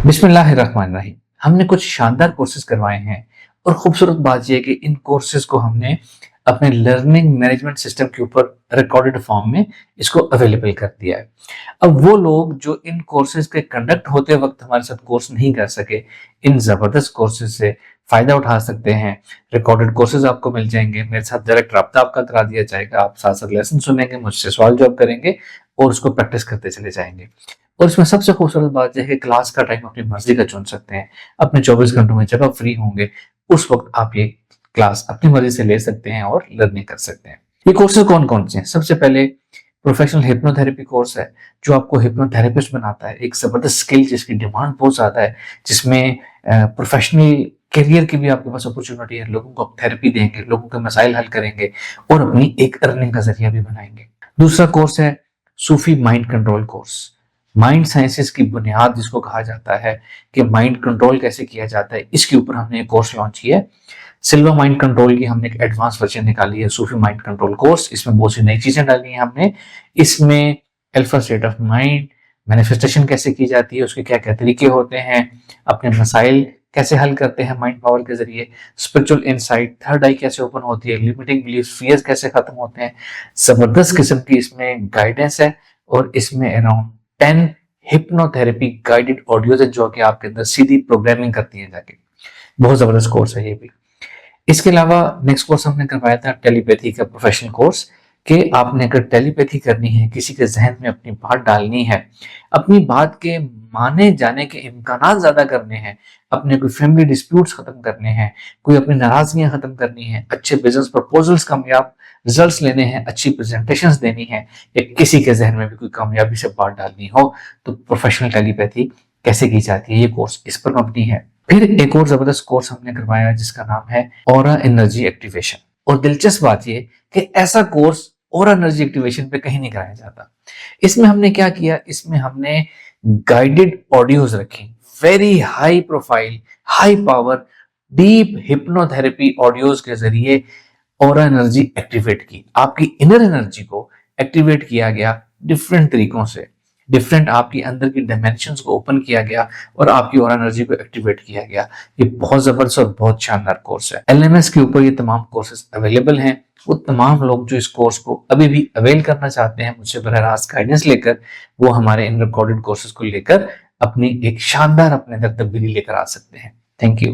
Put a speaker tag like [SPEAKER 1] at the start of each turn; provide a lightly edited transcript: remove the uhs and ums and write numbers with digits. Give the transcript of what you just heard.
[SPEAKER 1] बिस्मिल्लाहिर्रहमानिर्रहीम। हमने कुछ शानदार कोर्सेज करवाए हैं और खूबसूरत बात यह है कि इन कोर्सेज को हमने अपने लर्निंग मैनेजमेंट सिस्टम के ऊपर रिकॉर्डेड फॉर्म में इसको अवेलेबल कर दिया है। अब वो लोग जो इन कोर्सेज के कंडक्ट होते वक्त हमारे साथ कोर्स नहीं कर सके, इन ज़बरदस्त कोर्सेज से फ़ायदा उठा सकते हैं। रिकॉर्डेड कोर्सेज आपको मिल जाएंगे, मेरे साथ डायरेक्ट रब्ता आपका करा दिया जाएगा। आप साथ साथ लेसन सुनेंगे, मुझसे सवाल जवाब करेंगे और उसको प्रैक्टिस करते चले जाएंगे। और इसमें सबसे खूबसूरत बात यह है कि क्लास का टाइम अपनी मर्जी का चुन सकते हैं। अपने 24 घंटों में जब आप फ्री होंगे उस वक्त आप ये क्लास अपनी मर्जी से ले सकते हैं और लर्निंग कर सकते हैं। ये कोर्सेज कौन कौन से हैं? सबसे पहले प्रोफेशनल हिप्नोथेरेपी कोर्स है जो आपको हिप्नोथेरेपिस्ट बनाता है। एक जबरदस्त स्किल जिसकी डिमांड बहुत ज्यादा है, जिसमें प्रोफेशनल करियर की भी आपके पास अपॉर्चुनिटी है। लोगों को आप थेरेपी देंगे, लोगों के मसाइल हल करेंगे और अपनी एक अर्निंग का जरिया भी बनाएंगे। दूसरा कोर्स है सूफी mind control course. Mind sciences की बुनियाद जिसको कहा जाता है कि माइंड कंट्रोल कैसे किया जाता है, इसके ऊपर हमने एक कोर्स लॉन्च किया है। सिल्वर माइंड कंट्रोल की हमने एक एडवांस वर्जन निकाली है, सूफी माइंड कंट्रोल कोर्स। इसमें बहुत सी नई चीजें डाली हैं हमने। इसमें alpha state of mind, manifestation कैसे की जाती है, उसके क्या क्या तरीके होते हैं, अपने मसाइल कैसे हल करते हैं माइंड पावर के जरिए, स्पिरिचुअल इनसाइट, थर्ड आई कैसे ओपन होती है, लिमिटिंग बिलीफ, फियर्स कैसे खत्म होते हैं। जबरदस्त किस्म की इसमें गाइडेंस है और इसमें अराउंड 10 हिप्नोथेरेपी गाइडेड ऑडियोज है जो कि आपके अंदर सीधी प्रोग्रामिंग करती है जाके। बहुत जबरदस्त कोर्स है ये भी। इसके अलावा नेक्स्ट कोर्स हमने करवाया था टेलीपैथी का प्रोफेशनल कोर्स, कि आपने अगर टेलीपैथी करनी है, किसी के जहन में अपनी बात डालनी है, अपनी बात के माने जाने के इम्कानात ज्यादा करने हैं, अपने कोई फैमिली डिस्प्यूट्स खत्म करने हैं, कोई अपनी नाराजगियां खत्म करनी है, अच्छे बिजनेस प्रपोजल्स कामयाब रिजल्ट्स लेने हैं, अच्छी प्रेजेंटेशंस देनी है, या किसी के जहन में भी कोई कामयाबी से बात डालनी हो, तो प्रोफेशनल टेलीपैथी कैसे की जाती है, ये कोर्स इस पर मबनी है। फिर एक और जबरदस्त कोर्स हमने करवाया जिसका नाम है ऑरा एनर्जी एक्टिवेशन। और दिलचस्प बात यह कि ऐसा कोर्स ऑरा एनर्जी एक्टिवेशन पे कहीं नहीं कराया जाता। इसमें हमने क्या किया, इसमें हमने गाइडेड ऑडियोज रखी, very high profile, high power, deep hypnotherapy audios के जरिए ऑरा एनर्जी एक्टिवेट की। आपकी इनर एनर्जी को एक्टिवेट किया गया डिफरेंट तरीकों से, डिफरेंट आपकी अंदर की डायमेंशंस को ओपन किया गया और आपकी ऑरा एनर्जी को एक्टिवेट किया गया। ये बहुत जबरदस्त और बहुत शानदार कोर्स है। एलएमएस के ऊपर ये तमाम कोर्सेज अवेलेबल हैं। वो तमाम लोग जो इस कोर्स को अभी भी अवेल करना चाहते हैं मुझसे बरह रास्त गाइडेंस लेकर, वो हमारे इन रिकॉर्डेड कोर्सेज को लेकर अपनी एक शानदार अपने अंदर तब्दीली लेकर आ सकते हैं। Thank you.